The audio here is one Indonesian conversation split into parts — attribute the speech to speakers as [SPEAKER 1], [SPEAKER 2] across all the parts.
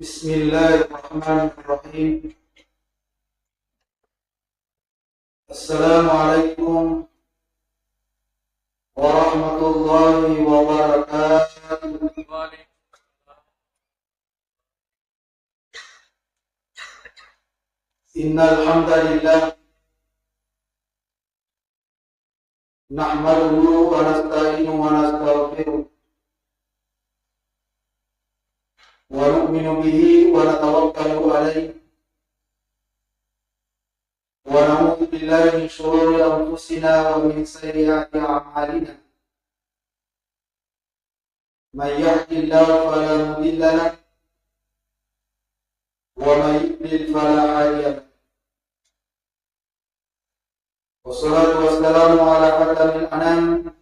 [SPEAKER 1] Bismillahirrahmanirrahim. Assalamualaikum warahmatullahi wabarakatuh. Innal hamdalillah nahmaduhu wa nasta'inuhu wa nastaghfiruh wa nu'minu bihi wa natawakkalu alayhi wa na'udzu billahi min shururi anfusina wa min sayyiati a'malina. Man yahdihillahu fala mudilla lahu wa man yudlil fala hadiya lahu. Wassalatu wassalamu ala khatamil anam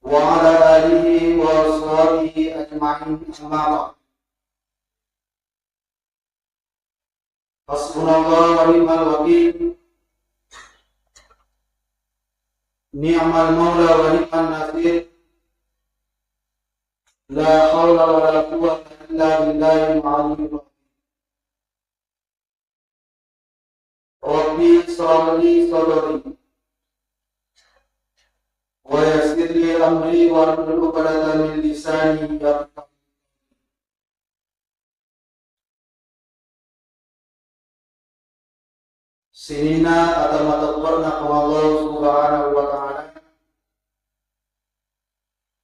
[SPEAKER 1] wa ala alihi wa ashabihi ajma'in, amma ba'd. Hasbunallahu wa ni'mal wakil, ni'mal maula wa ni'man nasir, la hawla wa la quwwata illa billahil aliyyil azim. Rabbi ishrah li sadri wa yassir li amri wahlul 'uqdatam min lisani yafqahu. Sinina atau matabarna Allah subhanahu wa ta'ala.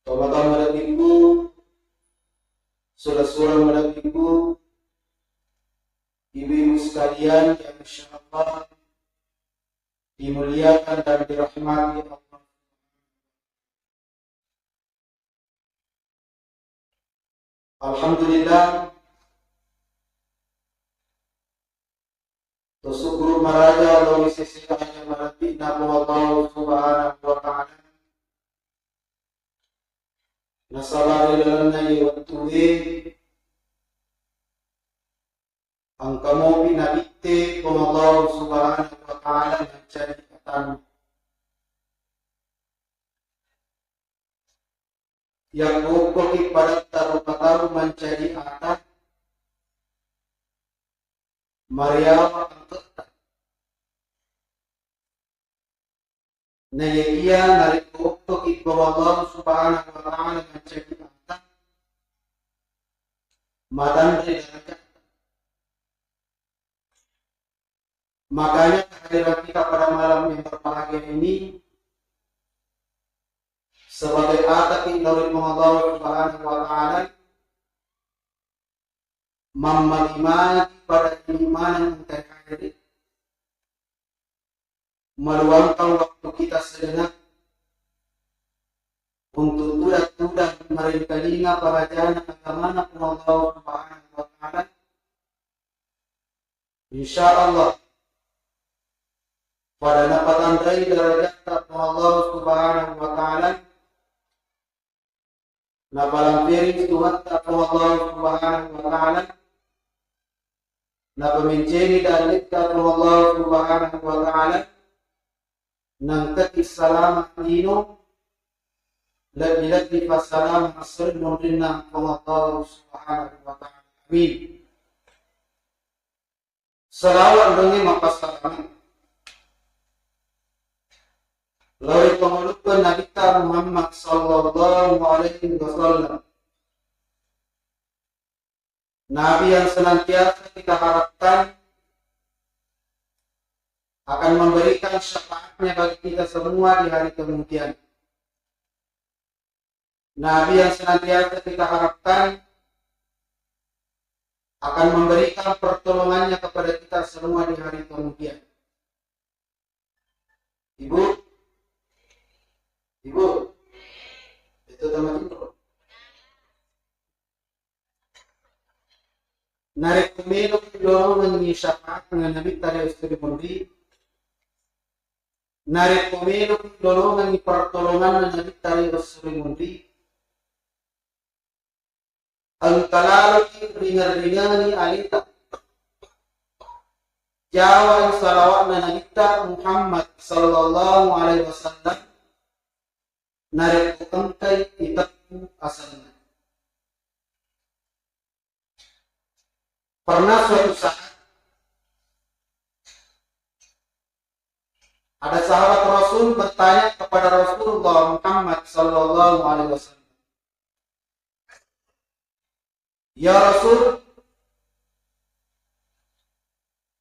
[SPEAKER 1] Teman-teman menegikku, saudara-saudara menegikku, ibu-ibu sekalian yang insyaallah dimuliakan dan dirahmati Allah. Alhamdulillah, syukur maraja lawi sisi kanya marati na Allah subhanahu wa ta'ala. Nasalari lalana iwatuhi ang kamo pinabikti kung Allah subhanahu wa ta'ala mencari katamu. Yang pokok ibadat taruh-taruh mencari atas Maryam angkat na iya narik pokok ibadat Allah subhanahu wa ta'ala mencari atas madan derajat. Makanya kehadiran kita pada malam yang berbahagia ini sebagai atak dari Allah subhanahu wa ta'ala memelimani pada keimanan yang terhadiri, meluangkan waktu kita sejenak untuk tudah-tudah merengkalinga pelajaran agama Allah subhanahu wa ta'ala. Insyaallah pada napatan dari derajat Allah subhanahu wa ta'ala, napalang piring Tuhan Allah subhanahu wa ta'ala, na pemincini dalit Allah subhanahu wa ta'ala, nang salam dino, lagi-lagi pasalam asal nurina Allah subhanahu wa ta'ala. Amin. Salawat dengan mapasalam lalu pengelupan Nabi Muhammad sallallahu alaihi wasallam, Nabi yang senantiasa kita harapkan akan memberikan syafaatnya bagi kita semua di hari kemudian. Nabi yang senantiasa kita harapkan akan memberikan pertolongannya kepada kita semua di hari kemudian. Ibu, itu teman-teman. Narik kumilo kilo ng syafaat ng Nabi tayo istri mundi. Narik kumilo kilo ng pertolongan ng Nabi tayo istri mundi. Ang talalog ringar-ringar ni alita. Jawa ang salawat na Nabi Muhammad sallallahu alaihi wasallam. Narik angkay itakku asalna. Pernah suatu saat ada sahabat Rasul bertanya kepada Rasulullah Muhammad sallallahu alaihi wasallam, "Ya Rasul,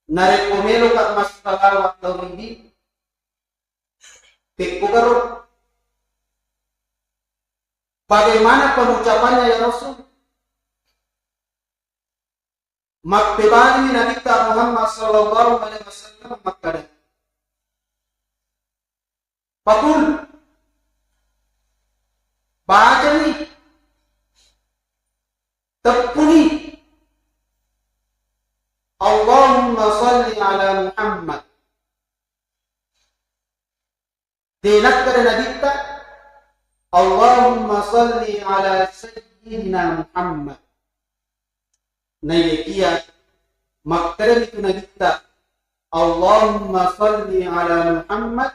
[SPEAKER 1] narik pemilu kat masalah waktu ini, pikukar bagaimana pengucapannya ya Rasul?" Maktibani Nabi Muhammad sallallahu alaihi wasallam makada. Pakul baca nih, tepuni, Allahumma salli ala Muhammad. Dinakar Nabi ta, Allahumma salli ala Sayyidina Muhammad. Naikia makkaram itu Nabi ta, Allahumma salli ala Muhammad.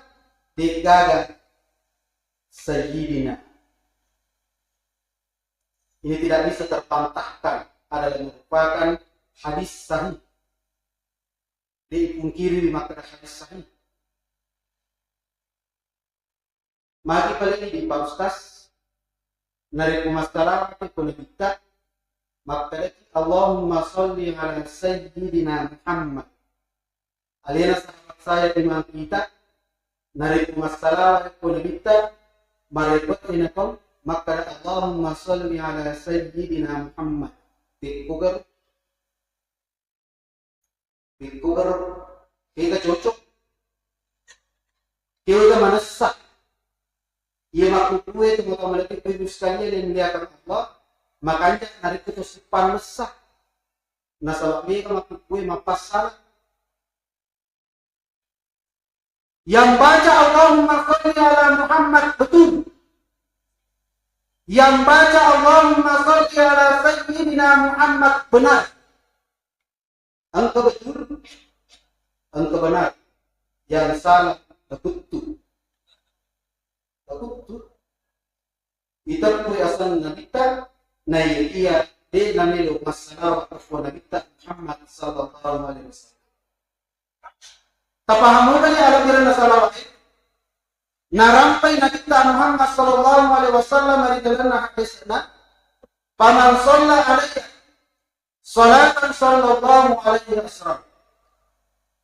[SPEAKER 1] Digaga Sayyidina. Ini tidak bisa terpantahkan, adalah merupakan hadis sahih. Dipungkiri maka hadis sahih. Mari paling di Pak Ustaz narik masalah itu kita maka Allahumma sholli ala Sayyidina Muhammad. Alina sahabat saya imam kita narik masalah ko nabita maripot inakom maka Allahumma sholli ala Sayyidina Muhammad. Pikugar kita cocok kita manasa ia makukue itu maka malaki pibuskannya dan melihatkan Allah makanya narik itu sipan mesah nasawabi ka makukue mapasara yang baca Allahumma sholli ala Muhammad betul. Yang baca Allahumma sholli ala Sayyidina Muhammad benar. Engkau betul. Engkau benar. Yang salah betul. Betul. Kita punya asal nabita na iya de namelo masalah wa nabita Muhammad sallallahu alaihi wasallam. Tapahamukan ya alam diri nasalawat narampai nakita Muhammad sallallahu alaihi wasallam dari dalam hadisnya paman sholla alaihi salatan sallallahu alaihi wasallam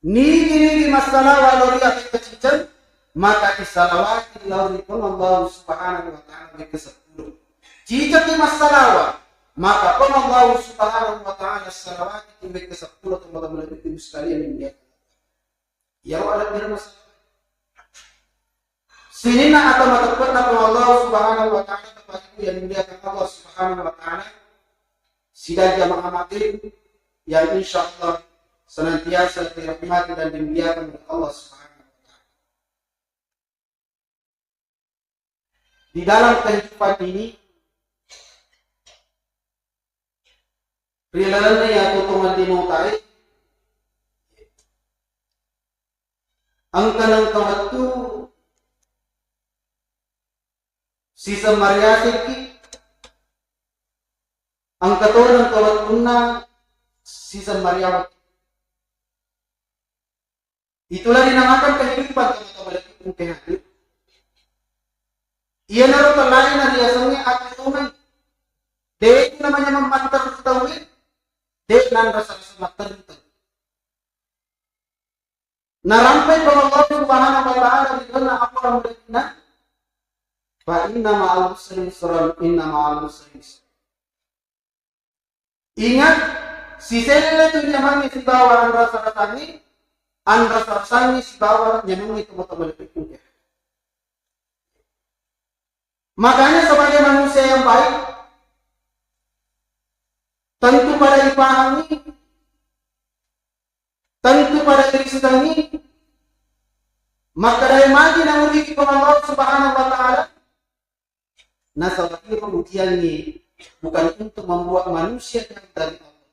[SPEAKER 1] ni masalah waloriya kecicen maka isalawati laurikun Allah subhanahu wa ta'ala berkesepuluh jika di masalah maka pun Allah subhanahu wa ta'ala salawati berkesepuluh teman-teman lebih sekalian yang dia ya Allah bermasalah. Sinina atau matapun na Allah subhanahu wa ta'ala kepada yang dimuliakan Allah subhanahu wa ta'ala sidang jamaah maghrib yang insyaallah senantiasa dirahmati dan dimuliakan oleh Allah subhanahu wa ta'ala. Di dalam kehidupan ini rilalannya ya tutungan dinutai angka ng kawatu sisa mariasiki angka to ng kawatuna sisa mariawat itulah dinamakan kehidupan teman-teman itu kehidupan ia naruh lain na riasangnya atau de itu namanya memantar tawid de nan rasa matar narampai kalau Allah subhanahu wa ta'ala dikena apa yang berkena fa inna ma'al usri yusran inna ma'al usri yusran. Ingat si sele itu nyamangi si bawa andra sarasani si bawa nyamangi itu teman-teman itu. Makanya sebagai manusia yang baik tentu pada dipahami tentu pada diri sendiri maka dari magi namun dikit Allah subhanahu wa ta'ala nasabati ujiannya bukan untuk membuat manusia yang dari Allah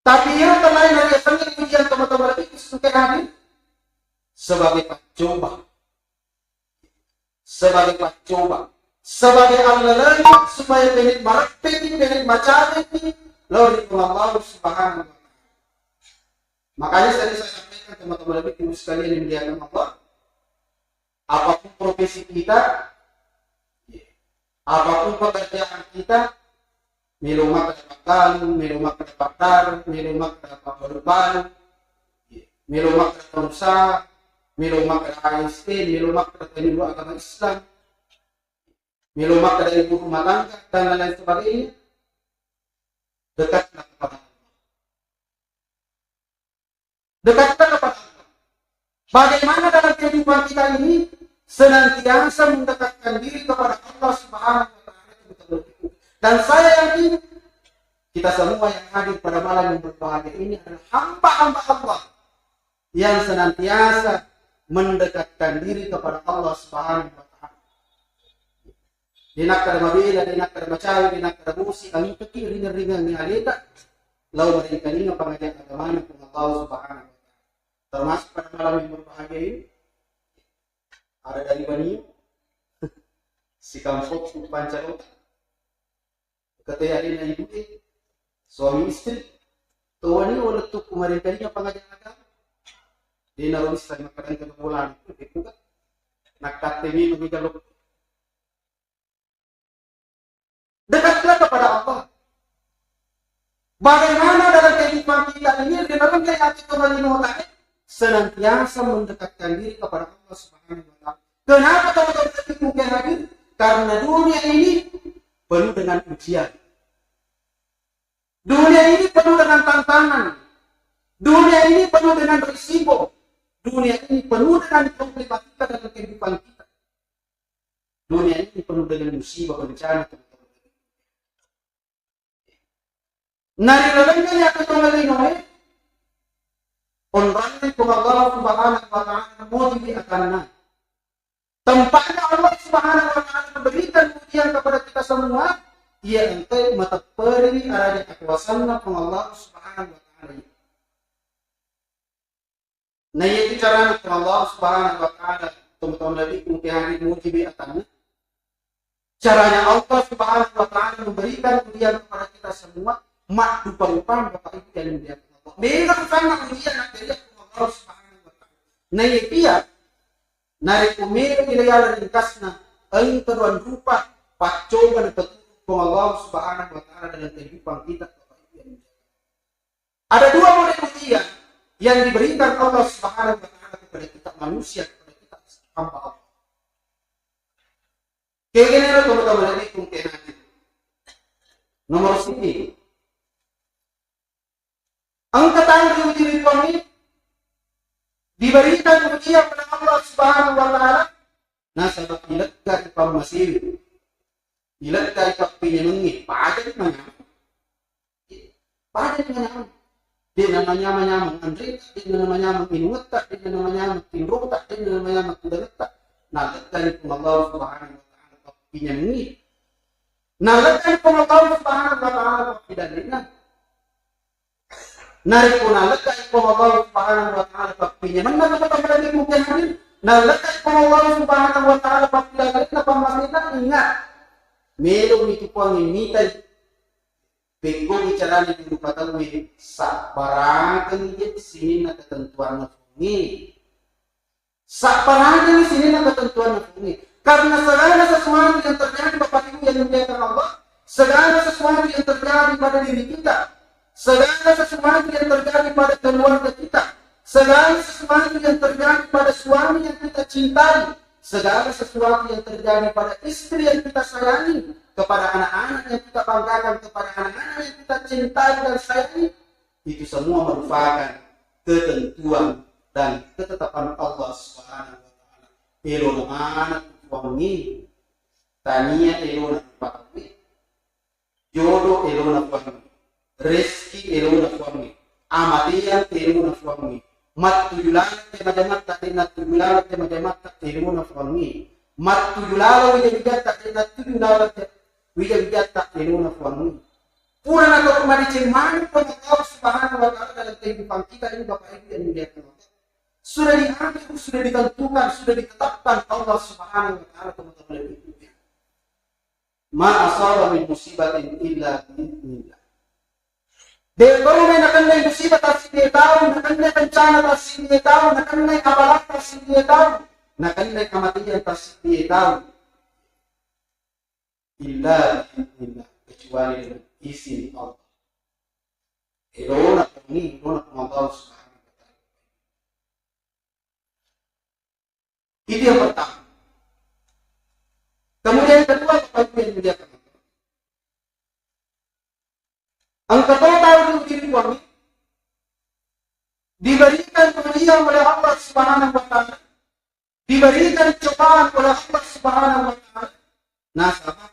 [SPEAKER 1] tapi yang terlain dari sendiri ujian teman-teman itu suka hadir sebagai pacoba sebagai Allah supaya penit marapet penit macam lauri Allah Subhanahu wa ta'ala. Makanya tadi saya sampaikan teman-teman lebih ibu sekalian yang dimuliakan Allah, apapun profesi kita, apapun pekerjaan kita, meluma kedapat kalu, meluma kedapat dar, meluma kedapat baru-baru, meluma kedapat usaha, meluma kedapat AST, meluma kedapat ibu agama Islam, meluma kedapat ibu rumah tangga, dan lain sebagainya. Dekatlah kepada Allah. Dekatlah kepada Allah. Bagaimana dalam kehidupan kita ini senantiasa mendekatkan diri kepada Allah Subhanahu wa ta'ala. Dan saya yakin kita semua yang hadir pada malam yang berbahagia ini adalah hamba-hamba Allah yang senantiasa mendekatkan diri kepada Allah Subhanahu wa ta'ala. Dinak kada mabila, dinak kada macawi, dinak kada busi, ang kecil ringan-ringan ni alita, lau mereka ini pengajian agama ng Allah Subhanahu wa ta'ala. Termasuk pada malam yang berbahagia ini ada dari Bani si Kampot Pancarota katayarin na ibu suami istri tuwa ni ulit tu kumarin kaninya pengajian agama di naroon sa makaran kebulan itu kan nakatemi magigalok. Dekatlah kepada Allah. Bagaimana dalam kehidupan kita ini dalam hati Tuhan senantiasa mendekatkan diri kepada Allah Subhanahu wa ta'ala. Kenapa teman-teman mungkin hadir? Karena dunia ini penuh dengan ujian. Dunia ini penuh dengan tantangan. Dunia ini penuh dengan risiko. Dunia ini penuh dengan problematika dalam kehidupan kita. Dunia ini penuh dengan musibah bencana. Nari lalangnya ya ketongalinoy. Onrangnya kung Allah Subhanahu wa ta'ala motivi akan tempatnya Allah Subhanahu wa ta'ala memberikan ujian kepada kita semua, ia untuk matapari arah kekuasaan kung Allah Subhanahu wa ta'ala. Nah itu cara kung Allah Subhanahu wa ta'ala teman-teman lagi kemungkinan motivi akan caranya Allah Subhanahu wa ta'ala memberikan ujian kepada kita semua, mak dupa-dupa Bapak Ibu yang dimuliakan. Mereka sangat ujian dari Allah Subhanahu wa ta'ala. Na iya, nari kumiro ilayala ringkasna, ang karuan rupa, pacoba na pagtutulong kung Allah Subhanahu wa ta'ala dalam kehidupan kita. Ada dua model ujian yang diberikan Allah Subhanahu wa ta'ala kepada kita manusia, kepada kita hamba Allah. Kaya ganyan teman-teman lagi kung kaya natin. Nomor 1. Ang katang ujian kami diberikan ujian pada Allah Subhanahu wa ta'ala nasa ilat ka ipamasil ilat ka ipapinyanungi padat manyaman di na manyaman Andre di na manyaman inuwata di na manyaman tinrota di na manyaman tudalata nalagkan kung Allah Subhanahu wa ta'ala papinyanungi nalagkan kung Allah Subhanahu wa ta'ala papidalina nari ko nalagay ko Allah Subhanahu wa ta'ala pagpinyaman na kapatid mo kaya nalagay ko Allah Subhanahu wa ta'ala pagpilagalit na pamasita ingat merong ito po ang imitay pagkong icarani ng patawin sa parang sini na ketentuan na fungi sa parang sini na ketentuan na fungi karena segala sesuatu yang terjadi Bapak Ibu yang dimuliakan Allah segala sesuatu yang terjadi pada diri kita segala sesuatu yang terjadi pada keluarga kita, segala sesuatu yang terjadi pada suami yang kita cintai, segala sesuatu yang terjadi pada istri yang kita sayangi, kepada anak-anak yang kita banggakan, kepada anak-anak yang kita cintai dan sayangi, itu semua merupakan ketentuan dan ketetapan Allah Subhanahu wa ta'ala. Elona anak wangi, tania elona pakwi, jodoh elona pakwi. Rezeki elona suami, amatian elona suami, matuyulala te majamata te natuyulala te majamata elona suami, matuyulala wijabijata te natuyulala te wijabijata elona suami. Pura na to kumadichimani kwa Allah Subhanahu wa ta'ala dalam kehidupan kita ini Bapak Ibu yang dimuliakan Allah. Sudah diambil, sudah ditentukan, sudah ditetapkan Allah Subhanahu wa ta'ala teman-teman Ibu. Ma asaba min musibatin illa bi'idznillah. Kalau may nakanay musibah tas hindi tao, nakanay bencana tas hindi tao, nakanay abalak tas hindi tao, nakanay kematian tas hindi tao. Illa kecuali dengan izin Allah. Ilona kami, ilona Allah Subhanahu wa Ta'ala. Itu yang pertama. Kemudian yang kedua, Bapak Ibu yang muliakan. Engkau tahu diri kami diberikan ujian oleh Allah Subhanahu wa Ta'ala, diberikan cobaan oleh Allah Subhanahu wa Ta'ala. Nasabah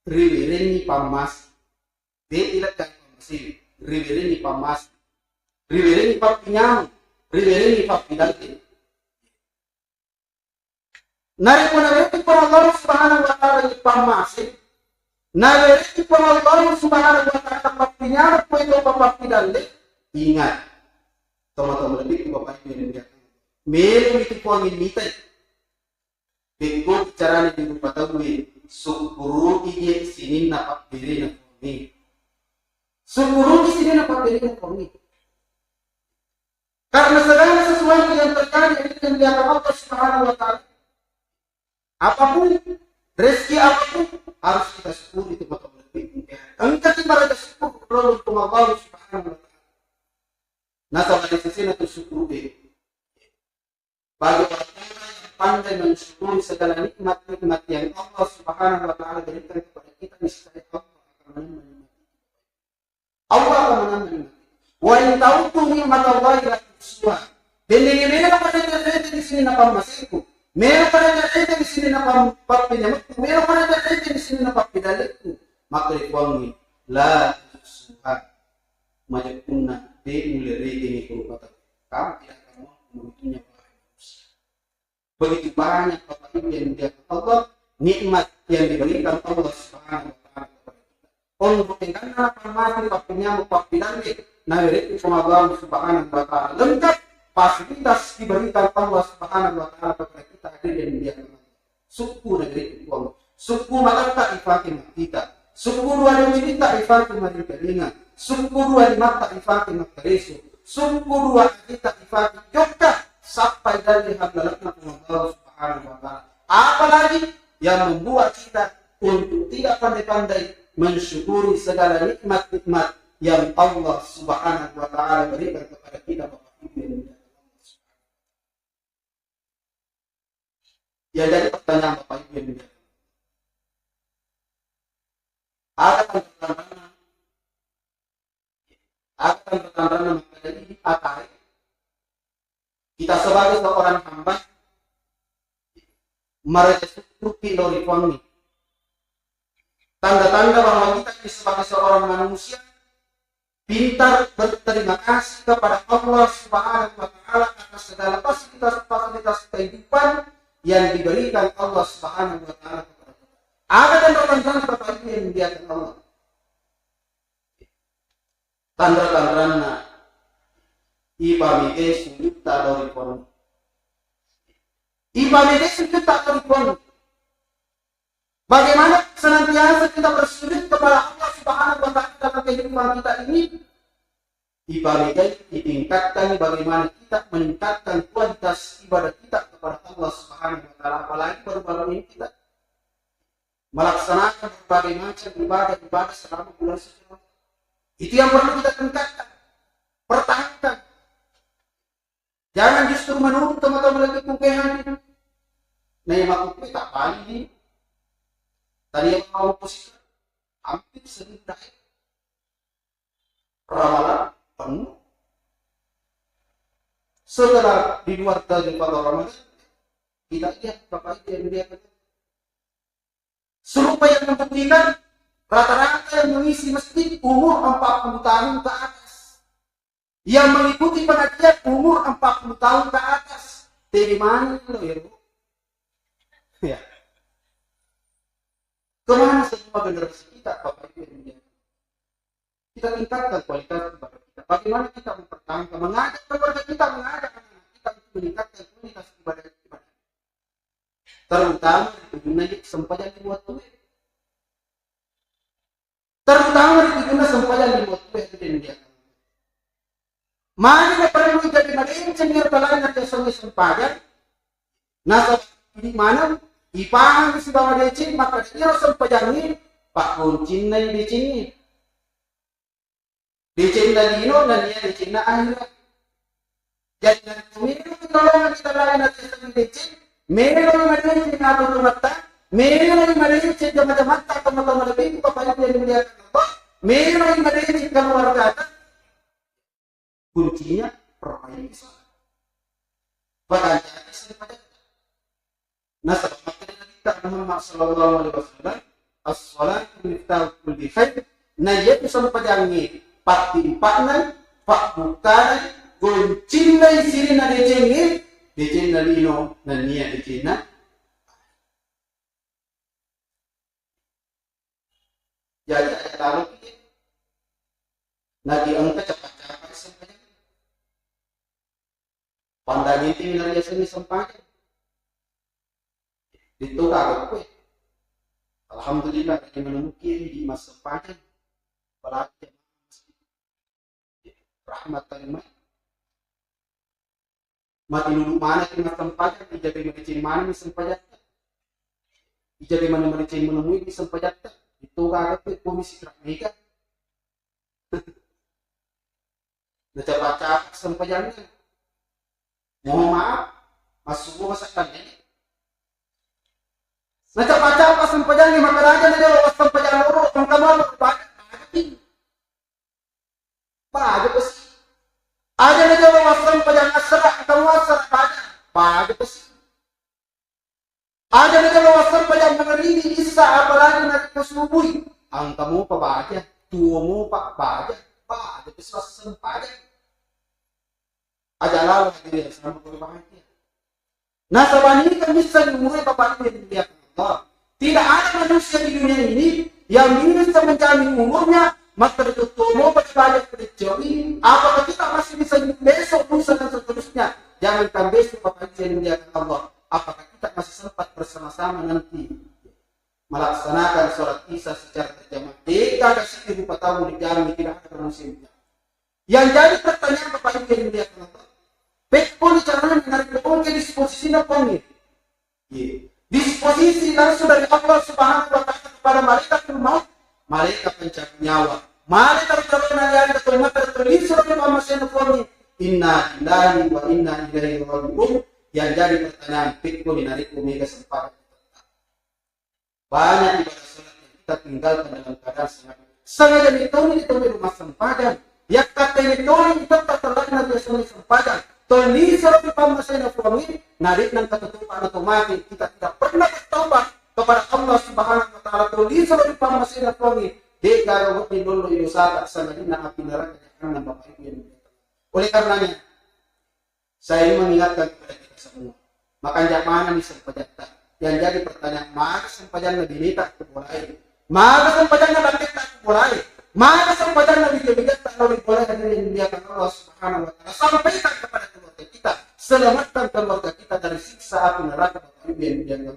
[SPEAKER 1] riwirini pamas, dia tidak kaya pamasir, riwirini pamas, riwirini papinyam, riwirini papidalti. Nari punariti por Allah Subhanahu wa Ta'ala pamasir. Naliriti por Allah Subhanahu wa Ta'ala papinyam po ito papapidalti. Ingat, teman-teman lebih Bapak Ibu yang dimuliakan. Meron itu po ang initay. Bego bicara ni Ibu Patawi, sukuru iye sinin na papiri na kami. Sukuru sinin na papiri na kami. Karena segala sesuatu yang terjadi dengan dia Allah Subhanahu wa Ta'ala, apapun rezeki apapun harus kita syukuri itu betul betul. Engkau tidak syukur untuk Allah Subhanahu wa Ta'ala. Nah, kalau di sini itu syukur deh. Bagi orang yang pandai mensyukuri segala nikmat-nikmat yang Allah Subhanahu wa Ta'ala berikan kepada kita, niscaya Allah akan menambah. Wa in ta'uddu ni'matallahi la tuhsuha. Dan meron pa rin natin di sini na pamasiku. Meron pa rin natin di sini na pampapinamot. Meron pa rin natin di sini na papidalit ko. Makrikuangi la tuhsuha. Majakuna di muliriti ni kurupata. Kamu tidak akan membutuhnya. Begitu banyak Bapak Ibu yang dimuliakan Allah, nikmat yang diberikan Allah Subhanahu wa Ta'ala kepada kita. Untuk tingkatnya pamati papinya mupapidani, nabiri sama Allah Subhanahu wa Ta'ala. Lengkap fasilitas diberikan Allah Subhanahu wa Ta'ala kepada kita hadir yang dimuliakan Allah. Suku negeri itu Allah. Suku malaka ifati kita. Suku dua cerita ifati marikalinga. Suku dua mata ifati makarisu. Suku dua kita ifati jokta. Sampai dari hadalatnya Allah Subhanahu wa Ta'ala. Apalagi yang membuat kita untuk tidak pandai-pandai mensyukuri segala nikmat-nikmat yang Allah Subhanahu wa Ta'ala berikan kepada kita Bapak Ibu. Ya, jadi pertanyaan Bapak Ibu. Akan bertanda maka ini atai. Kita sebagai seorang hamba mereka seperti lori kami. Tanda-tanda bahwa kita sebagai seorang manusia pintar berterima kasih kepada Allah Subhanahu wa Ta'ala atas segala fasilitas kehidupan yang diberikan Allah Subhanahu wa Ta'ala kepada kita. Ada tanda-tanda Bapak Ibu yang dimuliakan Allah. Tanda-tandanya ibamide sujud tak dari pon. Ibamide sujud tak dari pon. Bagaimana senantiasa kita bersujud kepada Allah Subhanahu wa Ta'ala dalam kehidupan kita ini? Ibamide ditingkatkan bagaimana kita meningkatkan kualitas ibadah kita kepada Allah Subhanahu wa Ta'ala. Apalagi baru-baru ini kita melaksanakan berbagai macam ibadah selama bulan suci. Itu yang perlu kita tingkatkan, pertahankan. Jangan justru menurut teman-teman lagi kumpehan. Nah, yang aku tak balik. Tadi yang mau posisi hampir sedikit ramalan penuh. Setelah di luar dari pada Ramadan, kita lihat Bapak Ibu yang dilihat. Serupa yang membuktikan rata-rata yang mengisi masjid umur 40 tahun ke atas. Yang mengikuti pengajian umur 40 tahun ke atas. Dari mana lo ya, Bu? Ya. Kemana semua generasi kita, Bapak Ibu yang mulia? Kita tingkatkan kualitas ibadah kita. Bagaimana kita mempertahankan, mengajak keluarga kita, mengajak anak kita untuk meningkatkan kualitas ibadah kita. Terutama di dunia sempadan dibuat tuh. Terutama di dunia sempadan dibuat tuh itu dia. Mari na perlu jadi malincin ngir talaga na kesong sempadan. Nasa di mana ipahang si bawa decin maka iro sempadan ni pak kuncin na decin ni. Decin na dino na niya decin na akhirat. Jadi meron tulungan kita talaga na kesong decin. Meron malincin na tumata. Meron malincin na mata teman-teman lebih kepada yang melihat apa. Meron malincin keluarga. Kuncinya perbaiki salat. Bahkan daripada nasab makna kita Muhammad sallallahu alaihi wasallam as-salatu miftahul kulli khair. Na yaitu sampajangi pati empatna pak bukan kunci na isiri na decen na lino na niya decen na. Jadi ada lalu lagi angka cepat-cepat sampajan. Pandangin tinggal dia sini sempadan. Itu kagak kue. Alhamdulillah kita menemukan di masa sempadan. Pelatihan rahmatan mati dulu mana kita sempadan. Ijadi mencari mana sempadan. Ijadi mana mencari menemui di sempadan. Itu kagak kue komisi rahmika. Cepat-cepat sempadannya. Mohon maaf, masuk masakan ini. Nacap-nacap sempadan ni maka raja na daw sempadan loro kung kamalo Paano pa si? Ada na daw sempadan asra kamu asra paano pa si? Ada na daw sempadan mengerini isa apalagi na kusubuy. Ang kamu pa baja, tuwo mo pa baja, paano pa sa sempadan? Adalah diri sama berbahagia. Nah, sabani kan bisa dimulai Bapak Ibu yang dilihat Allah. Tidak ada manusia di dunia ini yang bisa menjamin umurnya maka tertutup pada terjadi. Apakah kita masih bisa besok lusa dan seterusnya? Jangankan besok Bapak Ibu yang dilihat Allah. Apakah kita masih sempat bersama-sama nanti melaksanakan sholat Isya secara berjamaah? Tidak ada sekitar 4 tahun dijamin tidak ada manusia. Yang jadi pertanyaan Bapak Ibu yang dilihat Allah. Pekpun caranya menarik pekpun ke disposisi napongnya. Disposisi langsung dari Allah Subhanahu wa Ta'ala kepada malaikat maut, malaikat pencabut nyawa. Malaikat terkena yang tertulis surat Muhammad sallallahu inna lillahi wa inna ilaihi raji'un. Yang jadi pertanyaan pekpun menarik omega sempat. Banyak ibadah salat yang kita tinggalkan dalam keadaan sengaja itu di rumah sempadan. Ya kata itu tak terlaksana di sempadan. Tolong surat Muhammad sallallahu narik dan ketutupan otomatis kita tidak pernah bertobat kepada Allah Subhanahu wa Ta'ala. Tolong surat Muhammad sallallahu dia kalau dulu itu saat sanadina api neraka jangan Bapak Ibu yang oleh karenanya saya mengingatkan kepada kita semua maka mana nih sempadan yang jadi pertanyaan maka sempadan lebih nita mulai maka sempadan lebih nita mulai maka sempadan lebih nita mulai dari yang Allah Subhanahu wa Ta'ala sampaikan kepada keluarga kita selamatkan keluarga kita dari siksa api neraka Bapak Ibu yang dijaga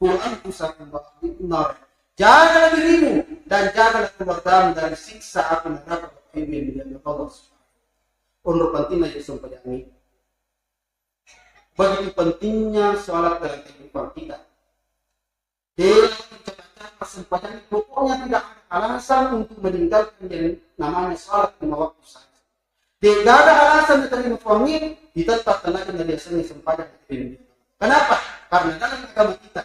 [SPEAKER 1] Quran usahakan Bapak Ibu nar jagalah dirimu dan jagalah keluargamu dari siksa api neraka Bapak Ibu yang dijaga Allah Subhanahu untuk pentingnya sempadan ini begitu pentingnya sholat dalam kehidupan kita dalam cepat-cepat sempadan pokoknya tidak ada alasan untuk meninggalkan yang namanya sholat 5 waktu saja. Tidak ada alasan diterima suami ditetap tenaga dari seni sempadan. Kenapa? Karena dalam agama kita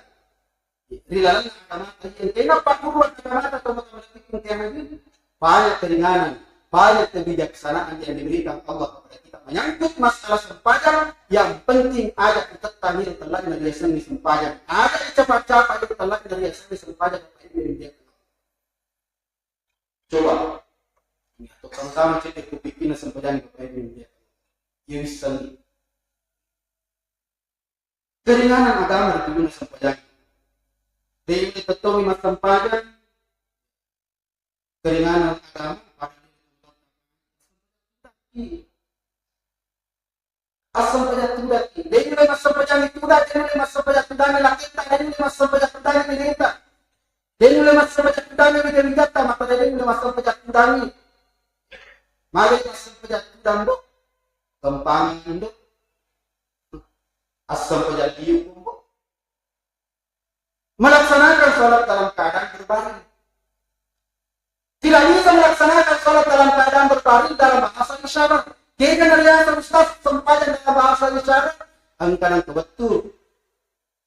[SPEAKER 1] di dalam agama yang kenapa kuruan agama teman-teman yang ini banyak keringanan, banyak kebijaksanaan yang diberikan Allah kepada kita menyangkut masalah sempadan. Yang penting ada ketetan yang telah dari seni sempadan, ada cepat-cepat yang telah dari seni sempadan. Coba tukang sama cek kupikina sempadan Bapak Ibu dia. Ya bisa nih. Keringanan agama di dunia sempadan. Dia ketemu mas sempadan. Keringanan agama pada asam pada tidak. Dia mulai mas sempadan itu dah. Dia mulai mas sempadan sudah laki tak. Dia mulai mas sempadan sudah kita. Dia mulai mas sempadan sudah kita data. Maka dia mulai mas sempadan sudah. Mari mas sempadan sudah. Gampang induk. Asam pejadiu kumpul. Melaksanakan sholat dalam keadaan berbaring. Tidak bisa melaksanakan sholat dalam keadaan berbaring dalam bahasa isyarat. Jika nariasa Ustaz sempadan dalam bahasa isyarat, angkaran kebetul.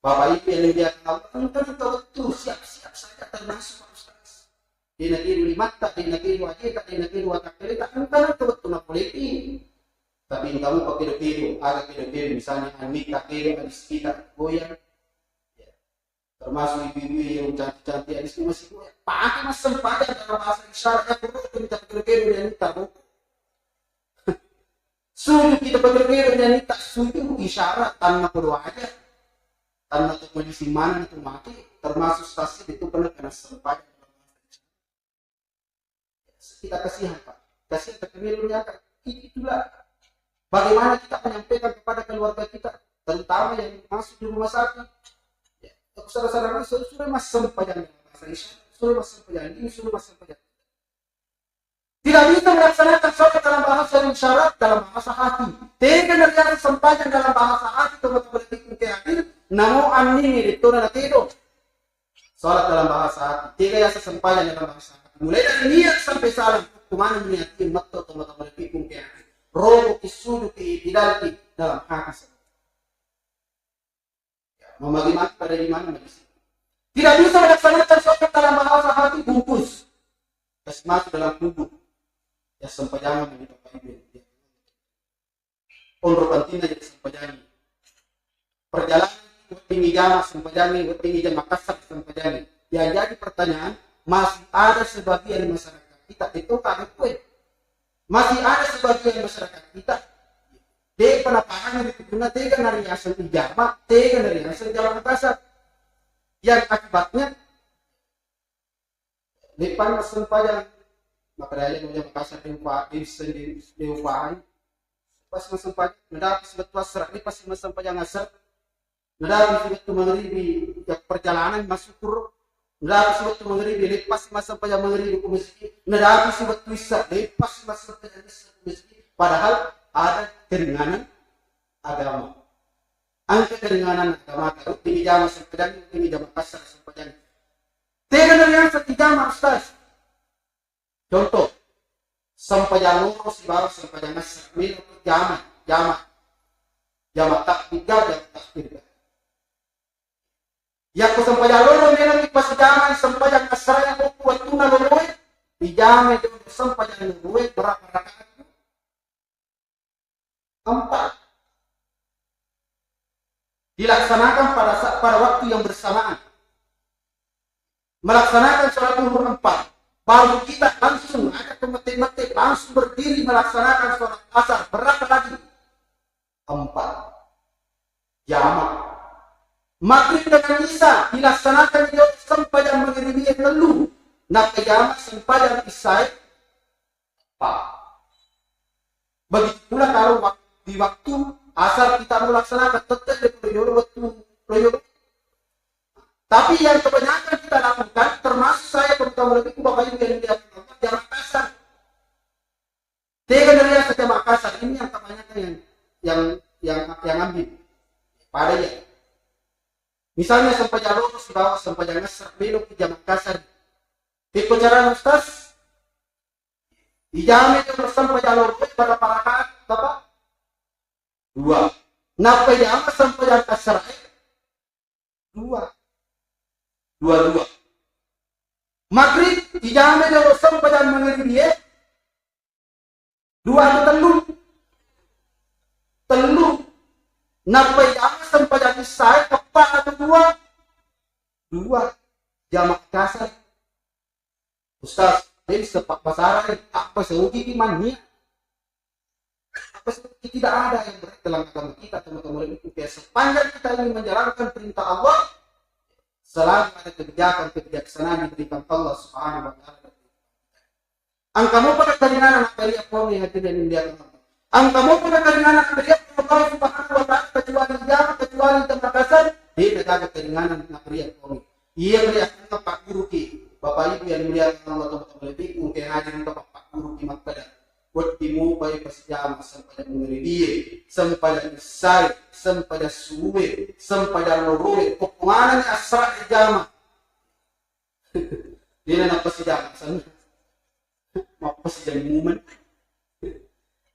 [SPEAKER 1] Bapak Ibu yang dimuliakan Allah, angkaran kebetul. Siap-siap saja termasuk Ustaz. Di negeri mata, di negeri wajib, di negeri watak cerita, angkaran kebetul na politik. Tapi kamu pakai piru, agak piru, misalnya Anita piru, Adis kita goyang. Termasuk ibu-ibu yang cantik-cantik Adis itu masih goyang. Pakai mas sempadan dalam bahasa isyaratnya perlu kita piru dan Anita. Suruh kita piru dan Anita, suruh isyarat tanpa berdoa aja. Tanpa untuk kondisi mana itu mati, termasuk stasi itu pernah kena sempadan dalam bahasa isyarat. Kita kasihan Pak, kasihan terkemilunya itulah. Bagaimana kita menyampaikan kepada keluarga kita, terutama yang masuk di rumah sakit. Ya, saudara-saudara sudah mas sempadan bahasa isyarat, sudah mas sempadan ini, sudah mas sempadan. Tidak bisa melaksanakan sholat dalam bahasa isyarat, dalam bahasa hati. Tidak ada sempadan dalam bahasa hati, teman-teman berpikir hadir. Namo anini itu nanti itu. Sholat dalam bahasa hati, tidak ada sempadan dalam bahasa hati. Mulai dari niat sampai salam, kemana niatin makto teman-teman berpikir hadir. Robo kisudu tidak dalam hati. Membagi mati pada iman majlis. Tidak bisa melaksanakan sholat dalam bahasa hati bungkus. Kasih masuk dalam tubuh. Ya sempadangan ini Bapak Ibu. Onro pentingnya jadi sempadangan. Perjalanan tinggi jamaah sempadangan, tinggi jamaah Makassar sempadangan. Yang jadi pertanyaan, masih ada sebagian masyarakat kita itu tak ikut. Masih ada sebagian masyarakat kita dia pernah paham itu guna tega dari asal ijamah, tega dari asal jalan Makassar, yang akibatnya depan sempadan maka daya punya Makassar diupahan pas sempadan mendapat sebetul serat ini pas sempadan ngasar mendapat sebetul mengeribi yang perjalanan masuk tur. Nggak sebut mengeribi, lepas masa pajak mengeribi ke masjid. Nggak sebut bisa, lepas masa pajak ke masjid. Padahal ada keringanan agama. Angka keringanan agama kalau tinggi jamaah sepedang, tinggi jamaah kasar sepedang. Tidak ada yang setijama Ustaz. Contoh, sempajang loro si bawah sempajang kasar. Minum jamaah tak tiga, jamaah tak tiga. Yang sempajang loro memang pas zaman sempajang kasar yang kuat tuna loro di jam itu sempajang loro berapa rakaat? 4. Dilaksanakan pada waktu yang bersamaan. Melaksanakan sholat zuhur 4. Baru kita langsung ada kemetik-metik langsung berdiri melaksanakan sholat asar. Berapa lagi? 4. Jamaah. Maghrib dengan isya dilaksanakan di sempadan mengirimnya telu. Nak kejama sempadan isya Pak. Begitu pula kalau di waktu asar kita melaksanakan tetap di periode. Tapi yang kebanyakan kita lakukan, termasuk saya terutama lebih Bapak Ibu yang dilakukan jarak kasar. Tiga dari setiap Makassar ini yang kebanyakan yang ambil pada ya. Misalnya sempajang loro di bawah sempajang ngasar belok di jamaah kasar. Tipe cara Ustaz. Di jamaah itu sempajang loro pada rakaat Bapak? 2. Napa jamaah sempajang kasar? 2. Maghrib di jamaah itu sempajang mengirim 2 atau telu. Napa jamaah sempajang isya apa atau 2 jamaah kasar. Ustaz, ini sepak pasaran apa seugi imannya? Apa seugi tidak ada yang berat dalam agama kita teman-teman itu. Sepanjang kita ingin menjalankan perintah Allah, selama ada kebijaksanaan diberikan Allah Subhanahu wa taala. Angkamu pada keringanan dari apa yang hadirin yang dimuliakan Allah. Angkamu pada keringanan dari Allah Subhanahu wa taala kecuali jamaah kecuali tempat kasar. Dia negara keringanan nak beriak kami. Ia beriak ke Pak Guru ki. Bapak Ibu yang dimuliakan Allah teman-teman lebih mungkin hadir ke Pak Guru ki Makkah. Wadimu pai pasjama sampai mengeribie, sampai isai, sampai suwe, sampai lorue, kekuanan asra jama. Dia nak pasjama sana. Mau pasjama momen.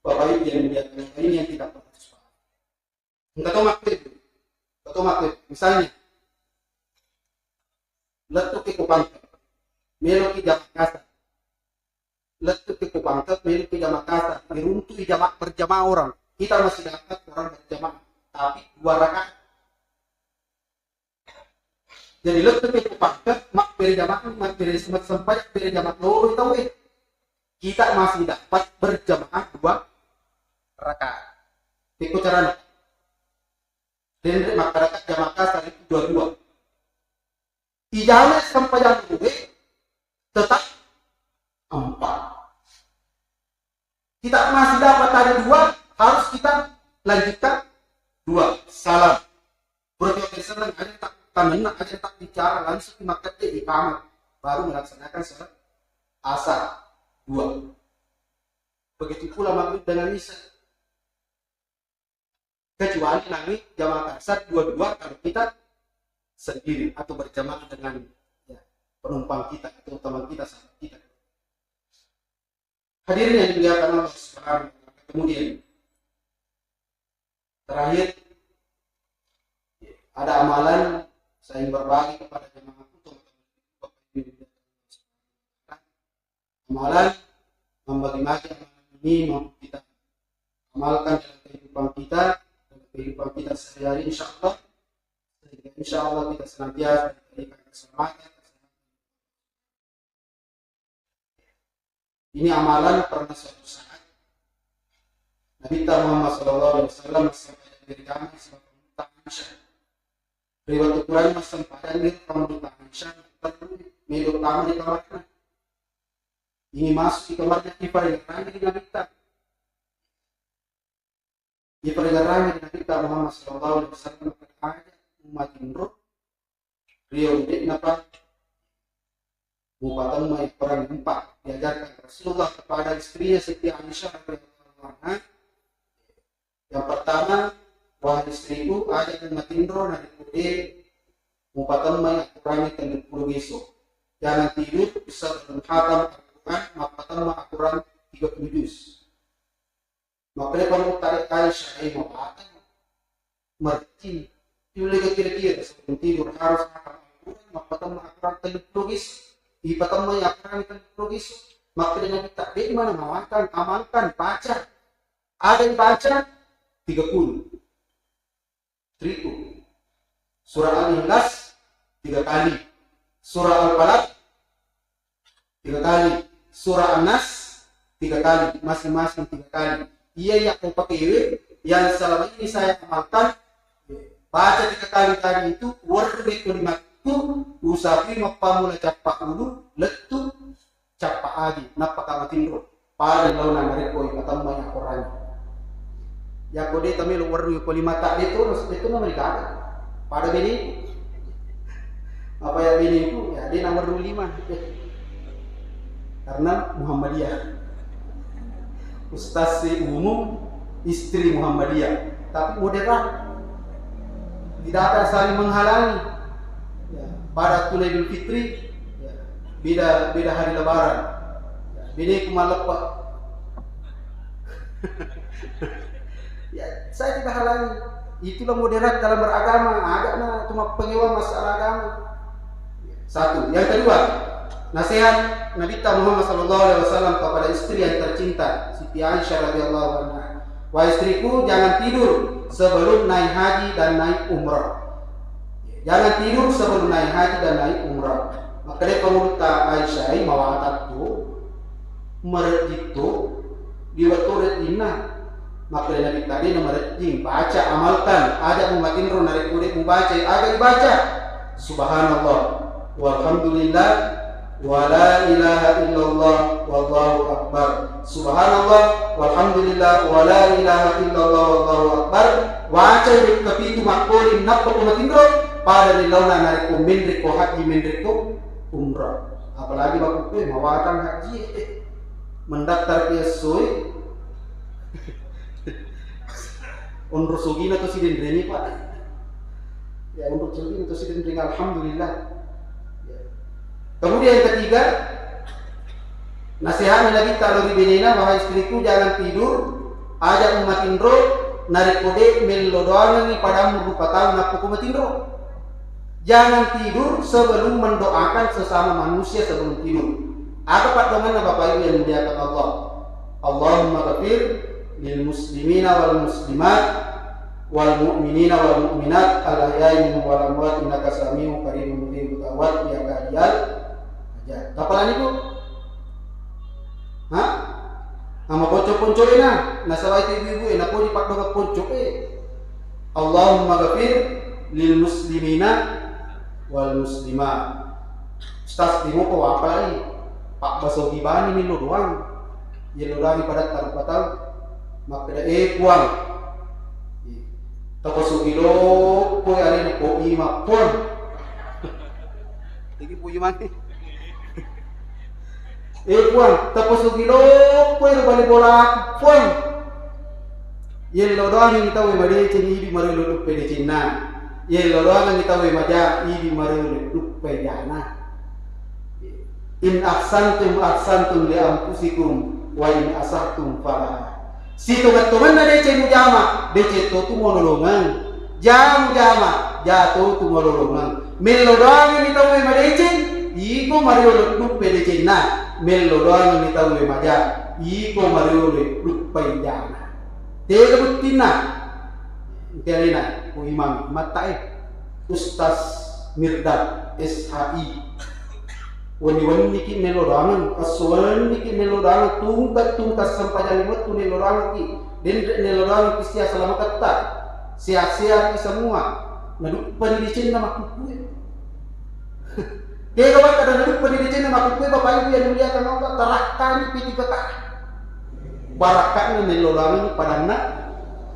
[SPEAKER 1] Bapak Ibu yang melihat ini yang tidak pernah sepakat. Enggak tahu maklum. Misalnya, letuk ke pangkat, melok ke jamak kasar. Letuk ke pangkat, melok ke jamak kasar. Diruntuh jamak berjamaah orang. Kita masih dapat orang berjamaah, tapi 2 rakaat. Jadi letuk ke pangkat, mak beri semat sempat beri jamak loro tahu kita masih dapat berjamaah 2 rakaat. Itu caranya. Dan masyarakat jamaah kasar itu 22. Ijazah sampai yang gue tetap 4. Kita masih dapat tadi 2, harus kita lanjutkan 2. Salam. Berarti senang aja tak tangan aja tak bicara langsung makan di kamar baru melaksanakan salat asar 2. Begitu pula maghrib dengan isya. Kecuali nanti jamaah kasar 22 kalau kita sendiri atau berjamaah dengan penumpang kita atau teman kita, sahabat kita. Hadirin yang dimuliakan Allah Subhanahu wa taala. Kemudian terakhir ada amalan saya berbagi kepada jemaah untuk amalan membagi-bagi amalan ini mau kita amalkan dalam kehidupan kita sehari-hari insyaallah. Insyaallah kita senantiasa diberikan keselamatan. Ini amalan pernah suatu saat Nabi Muhammad SAW sampai dari kami sebagai Aisyah. Riwayat Quran sampai dari kamu Aisyah milik kamu di kamarnya. Ini masuk di kamarnya diperintahkan di Nabi diperintahkan Muhammad SAW berkata umat Indro Rio napa Bupatan Mai perang 4 diajarkan Rasulullah kepada istrinya Siti Aisyah radhiyallahu anha. Yang pertama, wahai istriku, ajak umat Indro dari kude Bupatan Mai Quran 30 besok. Jangan tidur sebelum khatam Al-Quran, Bupatan Mai Quran 30 juz. Makanya kalau tarik Aisyah mau akan merti Yuli kira-kira sebelum tidur harus makan Al-Quran, maka Al-Quran terlogis, ipatan Al-Quran terlogis, maka dengan kita di mana makan, amalkan, baca, ada yang baca 30, surah Al-Ikhlas 3 kali, surah Al-Falaq 3 kali, surah An-Nas 3 kali, masing-masing 3 kali. Iya yang kau pakai yang selama ini saya amalkan. Baca 3 kali tadi itu warga kalimatku usapi mapamula capak dulu letu capak adi napa kamu tinro pada launa mereka ikatan banyak orang ya kode tamil warga kalimat tadi itu mereka pada bini apa ya bini itu ya dia nomor 5 karena Muhammadiyah ustaz umum istri Muhammadiyah tapi moderat. Tidak ada saling menghalangi ya, pada Idul Idul Fitri ya, beda hari Lebaran ya, bini kumalepak ya, saya tidak halangi. Itulah moderat dalam beragama. Agaknya cuma pengewa masalah agama. Satu. Yang kedua, nasihat Nabi Muhammad SAW kepada istri yang tercinta Siti Aisyah radhiyallahu anha. Wahai istriku, jangan tidur sebelum naik haji dan naik umrah. Jangan tidur sebelum naik haji dan naik umrah. Maka dia pemuda Aisyah mawatat tu merejit tu diwaturet inna. Maka dia Nabi tadi merejit baca amalkan. Ajak umatin ron narik kulit membaca. Agak dibaca. Subhanallah, walhamdulillah, wala ilaha illallah, wallahu akbar. Subhanallah, walhamdulillah, wala ilaha illallah, wallahu akbar. Waca tapi itu makolin napa kumatindro pada nilauna narik mendrik ko haji mendrik ko umrah. Apalagi waktu itu mawatan haji mendaftar ke SOE untuk sugina to sidin reni Pak. Ya untuk sugina to sidin reni alhamdulillah. Ya. Kemudian yang ketiga, nasihat Nabi kalau dibinina bahwa istriku jangan tidur, ajak umat indro, narik kode melodoan ni pada rupa tahun nak hukum indro. Jangan tidur sebelum mendoakan sesama manusia sebelum tidur. Apa pak domain Bapak Ibu yang dimuliakan Allah? Allahumma ghafir lil muslimina wal muslimat wal mu'minina wal mu'minat al ahya'i minhum wal amwat innaka sami'un qaribun mujibud da'wat ya kadiyal. Ya, kapalan itu? Hah? Nama ponco-ponco na nasawa itu ibu-ibu na po di pak doga ponco Allahumma ghafir lil muslimina wal muslimat. Ustaz timo ko apa lagi? Pak basogi bani ni lo doang. Ye lo lagi pada taruh makda puang. Tako sugilo ko ari ko ima puang. Tigi po imani. Puang, tako sugilo ko ro bali bola puang. Ye lo doang ni tahu mari cini di mari lo pede cinna. Ye lo doang ni tahu maja di mari lo pede jana. In ahsantum li anfusikum wa in asahtum falaha. Si tomat-tomat na dece mo jama, dece to tumololongan. Jam jama, jato tumololongan. Melodoang ni tawe madece, iko mariolo luppe dece na. Melodoang ni tawe maja, iko mariolo luppe jana. Tega butina. Terina, ko imam matae. Ustaz Mirdad SHI. Wani niki nelorangan, aswan niki nelorangan, tungkat sampai jalimat tu nelorangan ki, dan nelorangan ki sia selama kata, sia-sia ki semua, naduk pendidikan nama kuku. Kaya kawan kada naduk pendidikan nama kuku, Bapak Ibu yang muliakan Allah, terahkan piti kata, barakatnya nelorangan pada nak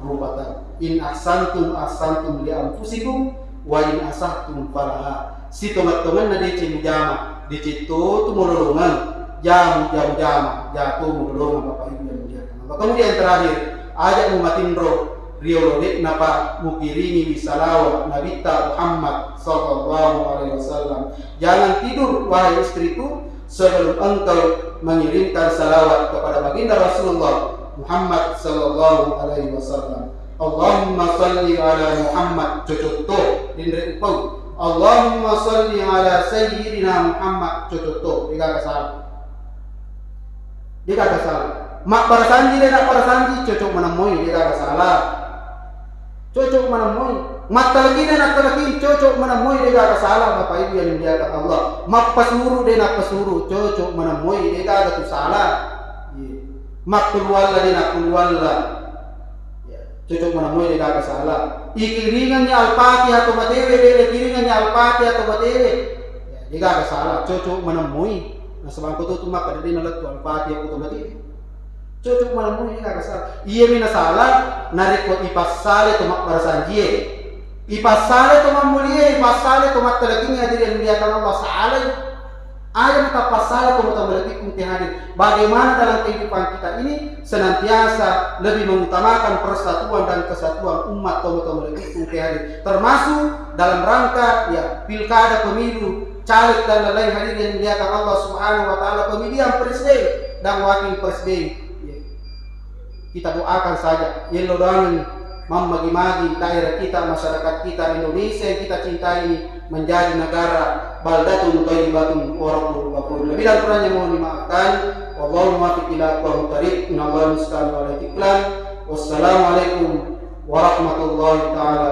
[SPEAKER 1] rupatan. In ahsantum li anfusikum, wa in asahtum falaha. Si tomat-tomat na dece mujama. Di situ tu mololongan jam jatuh mololongan Bapak Ibu yang muliakan Allah. Kemudian terakhir ajak umatin roh riolodek napa mukiringi bisalawat nabita Muhammad sallallahu alaihi wasallam. Jangan tidur wahai istriku sebelum engkau mengirimkan salawat kepada baginda Rasulullah Muhammad sallallahu alaihi wasallam. Allahumma salli ala Muhammad cucuto dindre upau. Allahumma salli ala sayyidina Muhammad cucuto dia salah. Mak parasanji dia nak parasanji cocok menemui dia salah. Cocok menemui. Mak talaki dia nak talaki cocok menemui dia salah. Bapak Ibu yang dimuliakan Allah. Mak pasuru dia nak pasuru cocok menemui dia salah. Mak kulwalla dia nak kulwalla cocok menemui dia kagak salah. Ikiringannya Al-Fatihah atau matewe, kiringannya Al-Fatihah atau matewe, dia kagak salah. Cocok menemui. Nah sebab itu tuh maka dia nalat tuh Al-Fatihah atau matewe. Cocok menemui dia kagak salah. Iya mina salah, narik ko ipasale tuh mak barasanjie. Ipasale tuh mamulie, ipasale tuh mak talakinya diri yang muliakan Allah salah. Ada maka pasal kemudian berarti hadir. Bagaimana dalam kehidupan kita ini senantiasa lebih mengutamakan persatuan dan kesatuan umat kemudian hadir. Termasuk dalam rangka ya pilkada, pemilu, caleg dan lain-lain hadir yang dimuliakan Allah Subhanahu wa taala, pemilihan presiden dan wakil presiden. Ya. Kita doakan saja yang doakan magi-magi daerah kita, masyarakat kita Indonesia yang kita cintai ini menjadi negara baldatun thayyibatun wa rabbul ghafur. Lebih dan kurangnya mohon dimaafkan. Wallahu muwaffiq ila aqwamit thariq. Innallaha musta'an wa la tiklan. Wassalamualaikum warahmatullahi taala